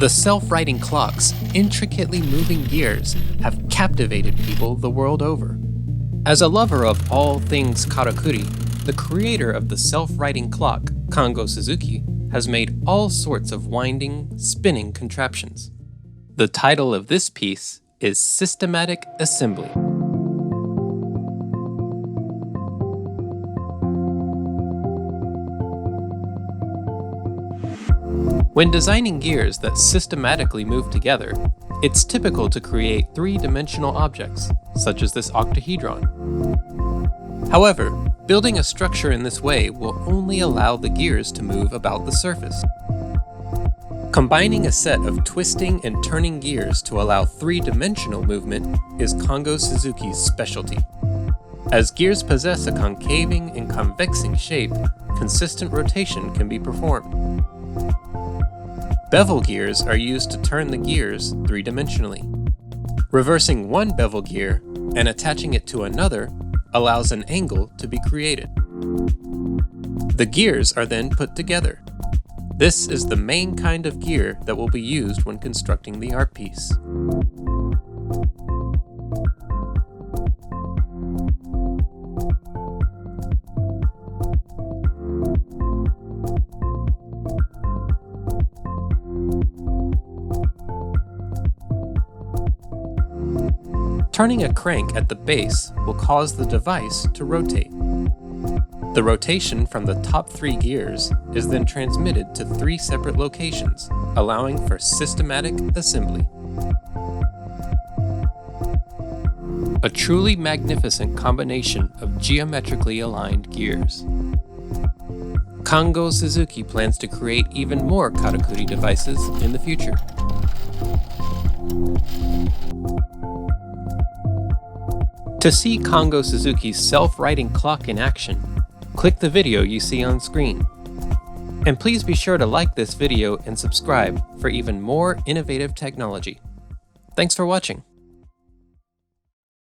The self-righting clock's intricately moving gears have captivated people the world over. As a lover of all things Karakuri, the creator of the self-righting clock, Kango Suzuki, has made all sorts of winding, spinning contraptions. The title of this piece is Systematic Assembly. When designing gears that systematically move together, it's typical to create three-dimensional objects, such as this octahedron. However, building a structure in this way will only allow the gears to move about the surface. Combining a set of twisting and turning gears to allow three-dimensional movement is Kango Suzuki's specialty. As gears possess a concaving and convexing shape, consistent rotation can be performed. Bevel gears are used to turn the gears three-dimensionally. Reversing one bevel gear and attaching it to another allows an angle to be created. The gears are then put together. This is the main kind of gear that will be used when constructing the art piece. Turning a crank at the base will cause the device to rotate. The rotation from the top three gears is then transmitted to three separate locations, allowing for systematic assembly. A truly magnificent combination of geometrically aligned gears. Kango Suzuki plans to create even more Karakuri devices in the future. To see Kango Suzuki's self-righting clock in action, click the video you see on screen. And please be sure to like this video and subscribe for even more innovative technology. Thanks for watching.